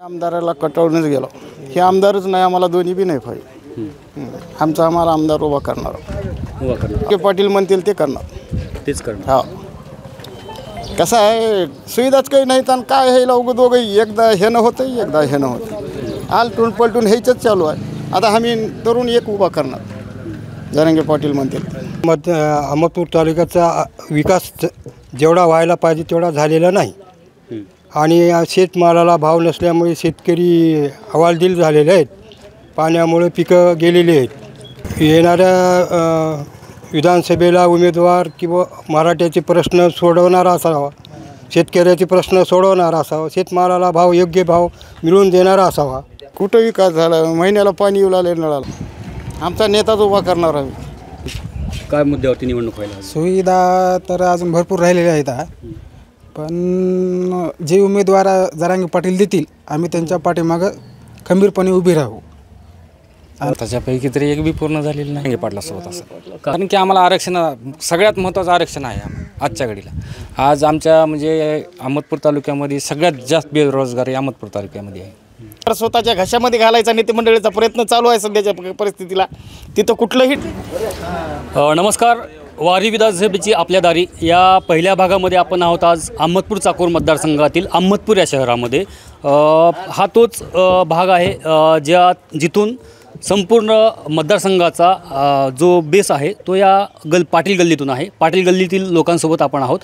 आमदाराला कटवूनच गेलो. हे आमदारच नाही, आम्हाला दोन्ही बी नाही पाहिजे. आम्हाला आमदार उभा करणार. पाटील म्हणतील ते करणार, तेच करणार. हा. कसं आहे, सुविधाच काही नाही तर काय हे लोक दोघं एकदा हे न होतं, एकदा हे न होतं. आलटून पलटून हेच चालू आहे. आता आम्ही तरुण एक उभा करणार, जरांगे पाटील म्हणतील. अहमदपूर तालुक्याचा विकास जेवढा व्हायला पाहिजे तेवढा झालेला नाही. आणि शेतमालाला भाव नसल्यामुळे शेतकरी हवालदिल झालेले आहेत. पाण्यामुळे पिकं गेलेली आहेत. येणाऱ्या विधानसभेला उमेदवार किंवा मराठ्याचे प्रश्न सोडवणारा असावा, शेतकऱ्याचे प्रश्न सोडवणारा असावा, शेतमालाला भाव योग्य भाव मिळवून देणारा असावा. कुठं विकास झाला? महिन्याला पाणी येऊ लागले नळाला. आमचा नेताच उभा करणार आम्ही. काय मुद्द्यावरती निवडणूक व्हायला? सुविधा तर अजून भरपूर राहिलेल्या आहेत, पण जे उमेदवार जरांगे पाटील देतील आम्ही त्यांच्या पाठीमागं खंबीरपणे उभी राहू. त्याच्यापैकी तरी एक बी पूर्ण झालेलं नाही पाटलासोबत असं. कारण की आम्हाला आरक्षण सगळ्यात महत्त्वाचं आरक्षण आहे आजच्या घडीला. आज आमच्या म्हणजे अहमदपूर तालुक्यामध्ये सगळ्यात जास्त बेरोजगारी अहमदपूर तालुक्यामध्ये आहे. स्वतःच्या घशामध्ये घालायचा नीतिमंडळाचा प्रयत्न चालू आहे सध्याच्या परिस्थितीला. तिथं कुठलंही नमस्कार. वारी विधानसभेची आपल्या दारी या पहिल्या भागामध्ये आपण आहोत आज अहमदपूर चाकूर मतदारसंघातील अहमदपूर या शहरामध्ये. हा तोच भाग आहे जिथून संपूर्ण मतदारसंघाचा जो बेस आहे तो या पाटील गल्लीतून आहे. पाटील गल्लीतील लोकांसोबत आपण आहोत.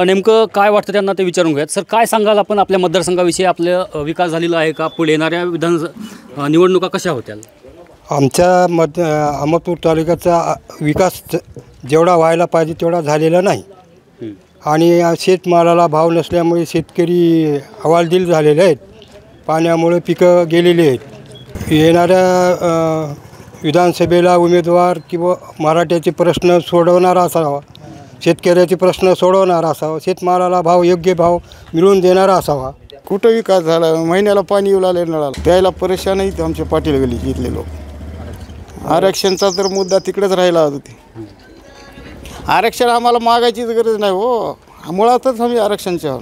नेमकं काय वाटतं त्यांना ते विचारून घेऊयात. सर, काय सांगाल आपण आपल्या मतदारसंघाविषयी? आपलं विकास झालेला आहे का? पुढे येणाऱ्या निवडणुका कशा होत्या? आमच्या अहमदपूर तालुक्याचा विकास जेवढा व्हायला पाहिजे तेवढा झालेला नाही. आणि शेतमालाला भाव नसल्यामुळे शेतकरी हवालदिल झालेले आहेत. पाण्यामुळे पिकं गेलेली आहेत. येणाऱ्या विधानसभेला उमेदवार किंवा मराठ्याचे प्रश्न सोडवणारा असावा, शेतकऱ्याचे प्रश्न सोडवणारा असावा, शेतमालाला भाव योग्य भाव मिळवून देणारा असावा. कुठं विकास झाला? महिन्याला पाणी येऊ लागले नळाला. प्यायला परेशान आहेत आमचे पाटील गल्लीचे इथले लोक. आरक्षणचा तर मुद्दा तिकडेच राहिला होता. आरक्षण आम्हाला मागायचीच गरज नाही हो. मुळातच आम्ही आरक्षणच्या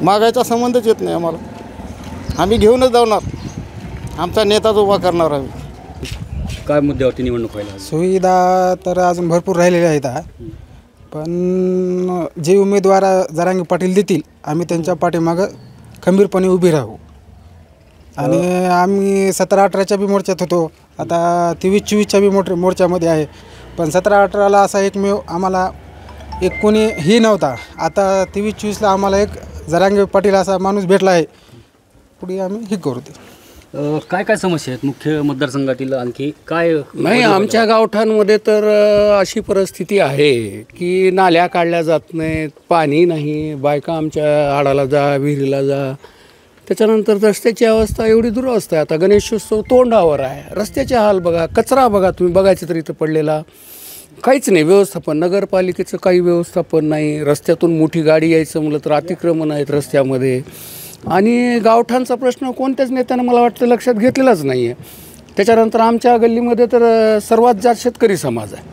मागायचा संबंधच येत नाही आम्हाला. आम्ही घेऊनच जाणार. आमचा नेताच उभा करणार आम्ही. काय मुद्द्यावरती निवडणूक व्हायला? सुविधा तर अजून भरपूर राहिलेल्या आहेत, पण जे उमेदवार जरांगे पाटील देतील आम्ही त्यांच्या पाठीमागं खंबीरपणे उभी राहू. आणि आम्ही 17-18च्या बी मोर्चात होतो, आता 23-24च्या बी मोर्चामध्ये आहे. पण 17-18ला असा एकमेव आम्हाला एक कोणी ही नव्हता. आता 23-24ला आम्हाला एक जरांगे पाटील असा माणूस भेटला आहे. पुढे आम्ही हे करू. काय काय समस्या आहेत मुख्य मतदारसंघातील? आणखी काय नाही, आमच्या गावठांमध्ये तर अशी परिस्थिती आहे की नाल्या काढल्या जात नाहीत, पाणी नाही. बायका आमच्या हाडाला जा, विहिरीला जा. त्याच्यानंतर रस्त्याची अवस्था एवढी दुरवस्था आहे. आता गणेशोत्सव तोंडावर आहे. रस्त्याचे हाल बघा, कचरा बघा तुम्ही, बघायचं तर इथं पडलेला काहीच नाही. व्यवस्थापन, नगरपालिकेचं काही व्यवस्थापन नाही. रस्त्यातून मोठी गाडी यायचं म्हटलं तर अतिक्रमण आहेत रस्त्यामध्ये. आणि गावठांचा प्रश्न कोणत्याच नेत्यानं मला वाटतं लक्षात घेतलेलाच नाही आहे. त्याच्यानंतर आमच्या गल्लीमध्ये तर सर्वात जास्त शेतकरी समाज आहे.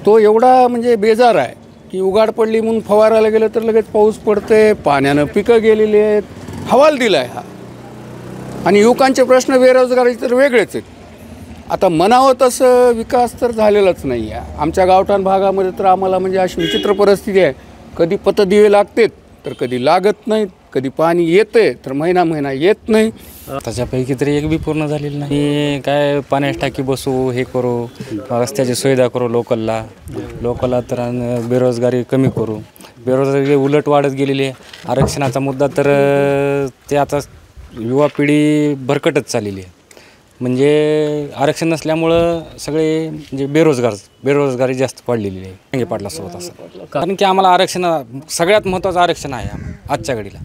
तो एवढा म्हणजे बेजार आहे की उघाड पडली म्हणून फवारायला गेलं तर लगेच पाऊस पडते, पाण्यानं पिकं गेलेली आहेत. हवालदिल आहे हा. आणि युवकांचे प्रश्न बेरोजगारीचे तर वेगळेच आहेत. आता म्हणावं तसं विकास तर झालेलाच नाही आहे आमच्या गावठाण भागामध्ये. तर आम्हाला म्हणजे अशी विचित्र परिस्थिती आहे. कधी पतदिवे लागतात तर कधी लागत नाहीत. कधी पाणी येते तर महिना येत नाही. त्याच्यापैकी तरी एक बी पूर्ण झालेलं नाही. काय पाण्याची टाकी बसू, हे करू, रस्त्याची सुविधा करू लोकलला तर बेरोजगारी कमी करू. बेरोजगारी उलट वाढत गेलेली आहे. आरक्षणाचा मुद्दा तर ते आता युवा पिढी भरकटच चाललेली आहे. म्हणजे आरक्षण नसल्यामुळं सगळे म्हणजे बेरोजगारी जास्त वाढलेली आहे जरांगे पाटलासोबत असं. कारण की आम्हाला आरक्षण सगळ्यात महत्त्वाचं आरक्षण आहे आजच्या घडीला.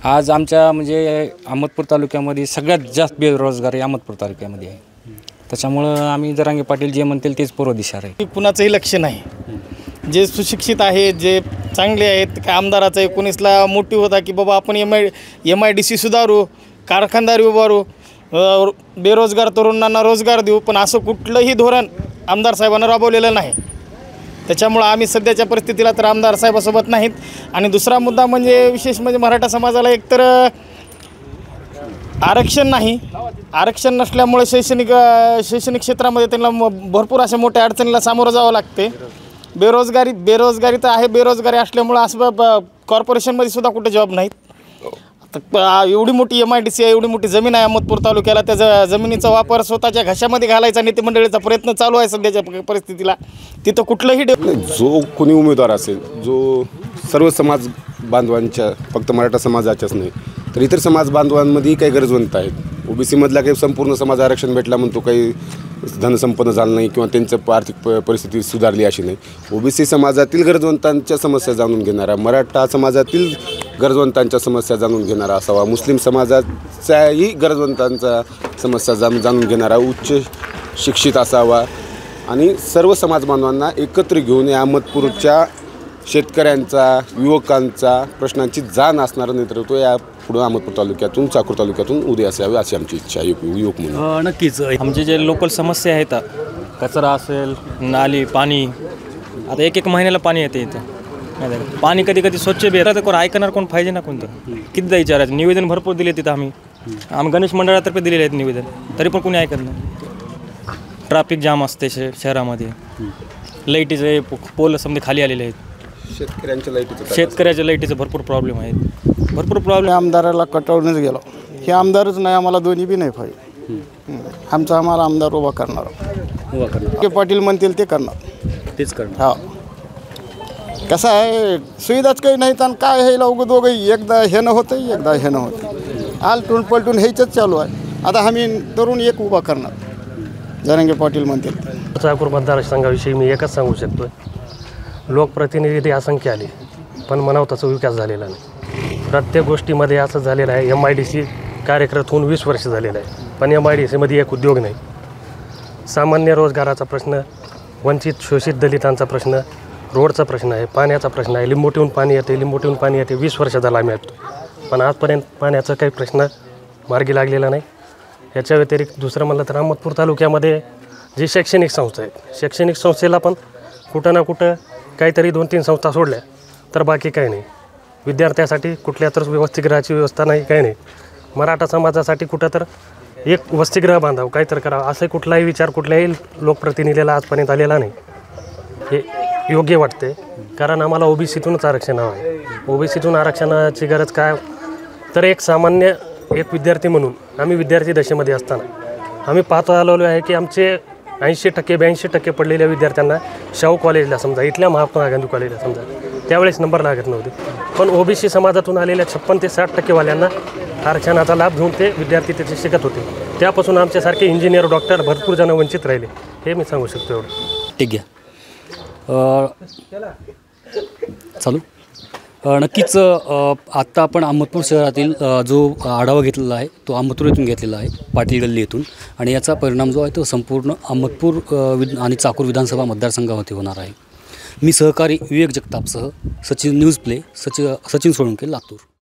आज आमच्या म्हणजे अहमदपूर तालुक्यामध्ये सगळ्यात जास्त बेरोजगारी अहमदपूर तालुक्यामध्ये आहे. त्याच्यामुळं आम्ही जरांगे पाटील जे म्हणतील तेच पूर्व दिशा आहे. कुणाचंही लक्ष नाही. जे सुशिक्षित आहेत, जे चांगले आहेत, काय आमदाराचा 19ला मोठी होता की बाबा आपण MIDC सुधारू, कारखानदारी उभारू, बेरोजगार तरुणांना रोजगार देऊ. पण असं कुठलंही धोरण आमदार साहेबांना राबवलेलं नाही. त्याच्यामुळे आम्ही सध्याच्या परिस्थितीला तर आमदार साहेबासोबत नाहीत. आणि दुसरा मुद्दा म्हणजे विशेष म्हणजे मराठा समाजाला एकतर 2 टक्के आरक्षण आहे. 2 टक्के आरक्षण दिलं तर आम्हाला 2 टक्के आरक्षण मिळेल. 2 टक्के आरक्षण दिलं तर आम्हाला 2 टक्के आरक्षण मिळेल. आणि दुसरा मुद्दा म्हणजे विशेष म्हणजे मराठा समाजाला एकतर आरक्षण नाही. आरक्षण नसल्यामुळे शैक्षणिक क्षेत्रामध्ये त्यांना भरपूर अशा मोठ्या अडचणीला सामोरं जावं लागते. बेरोजगारी तर आहे. बेरोजगारी असल्यामुळं असं कॉर्पोरेशनमध्ये सुद्धा कुठे जॉब नाहीत. आता एवढी मोठी MIDC आहे, एवढी मोठी जमीन आहे अहमदपूर तालुक्याला, त्या जमिनीचा वापर स्वतःच्या घशामध्ये घालायचा नेते मंडळीचा प्रयत्न चालू आहे सध्याच्या परिस्थितीला. तिथं कुठलंही जो कोणी उमेदवार असेल, जो सर्व समाज बांधवांच्या, फक्त मराठा समाजाच्याच नाही तर इतर समाज बांधवांमध्येही काही गरजवंत आहेत. OBC मधला काही संपूर्ण समाज आरक्षण भेटला म्हणतो काही धनसंपन्न झालं नाही किंवा त्यांचं आर्थिक परिस्थिती सुधारली अशी नाही. OBC समाजातील गरजवंतांच्या समस्या जाणून घेणारा, मराठा समाजातील गरजवंतांच्या समस्या जाणून घेणारा असावा, मुस्लिम समाजाच्याही गरजवंतांचा समस्या जाणून घेणारा, उच्च शिक्षित असावा आणि सर्व समाज बांधवांना एकत्र घेऊन या अहमदपूरच्या शेतकऱ्यांचा, युवकांचा प्रश्नांची जाण असणारं नेतृत्व या पुढं अहमदपूर तालुक्यातून, चाकूर तालुक्यातून उदय असावे अशी आमची इच्छा आहे युवक म्हणून. नक्कीच आमचे जे लोकल समस्या आहेत, कचरा असेल, नाली, पाणी, आता एक महिन्याला पाणी येते इथं. पाणी कधी कधी स्वच्छ बी येतं, कोण ऐकणार कोण पाहिजे ना कोणतं. कितीदा विचारायचं. निवेदन भरपूर दिले तिथं आम्ही गणेश मंडळातर्फे दिलेले आहेत निवेदन, तरी पण कोणी ऐकत नाही. ट्रॅफिक जाम असते शहरामध्ये. लाईटीचे पोल समजे खाली आलेले आहेत. शेतकऱ्याच्या लाईटीचे भरपूर प्रॉब्लेम आहेत. भरपूर प्रॉब्लेम. आमदाराला कटवूनच गेलो. हे आमदारच नाही, आम्हाला दोन्ही बी नाही पाहिजे. आम्हाला आमदार उभा करणार. पाटील म्हणतील ते करणार, तेच करणार. हा, कसं आहे, सुविधाच काही नाहीत आणि काय हे लोक दोघं एकदा हे न होतं, एकदा हे न होतं, आलटून पलटून हेच चालू आहे. आता आम्ही तरुण एक उभा करणार, जरांगे पाटील म्हणतील. चाकूर मतदारसंघाविषयी मी एकच सांगू शकतो, लोकप्रतिनिधी असंख्य आले पण म्हणावं तसा विकास झालेला नाही. प्रत्येक गोष्टीमध्ये असं झालेलं आहे. MIDC कार्यरत होऊन 20 वर्ष झालेलं आहे, पण MIDCमध्ये एक उद्योग नाही. सामान्य रोजगाराचा प्रश्न, वंचित शोषित दलितांचा प्रश्न, रोडचा प्रश्न आहे, पाण्याचा प्रश्न आहे. लिंबोटीहून पाणी येते 20 वर्ष झाला आम्ही ऐकतो, पण आजपर्यंत पाण्याचा काही प्रश्न मार्गी लागलेला नाही. याच्या व्यतिरिक्त दुसरं म्हणलं तर अहमदपूर तालुक्यामध्ये जी शैक्षणिक संस्था आहेत, शैक्षणिक संस्थेला पण कुठं ना कुठं काहीतरी 2-3 संस्था सोडल्या तर बाकी काही नाही. विद्यार्थ्यासाठी कुठल्या तर वसतिगृहाची व्यवस्था नाही, काही नाही. मराठा समाजासाठी कुठं तर एक वसतिगृह बांधावं, काहीतरी करावं, असं कुठलाही विचार कुठल्याही लोकप्रतिनिधीला आजपर्यंत आलेला नाही. हे योग्य वाटते, कारण आम्हाला OBCतूनच आरक्षण हवं आहे. OBCतून आरक्षणाची गरज काय तर एक सामान्य एक विद्यार्थी म्हणून आम्ही विद्यार्थी दशेमध्ये असताना आम्ही पाहतो आलेलो आहे की आमचे 80% पडलेल्या विद्यार्थ्यांना शाहू कॉलेजला समजा, इथल्या महात्मा गांधी कॉलेजला समजा, त्यावेळेस नंबर लागत नव्हते. पण OBC समाजातून आलेल्या 56 ते 60% वाल्यांना आरक्षणाचा लाभ घेऊन ते विद्यार्थी तिथे शिकत होते. त्यापासून आमच्यासारखे इंजिनियर, डॉक्टर भरपूर जण वंचित राहिले, हे मी सांगू शकतो एवढं. ठीक आहे. चालू. नक्कीच आत्ता आपण अहमदपूर शहरातील जो आढावा घेतलेला आहे तो अहमदपूर येथून घेतलेला आहे, पाटील गल्ली येथून, आणि याचा परिणाम जो आहे तो संपूर्ण अहमदपूर आणि चाकूर विधानसभा मतदारसंघावरती होणार आहे. मी सहकारी विवेक जगतापसह सचिन न्यूज प्ले, सचिन सोळंके, लातूर.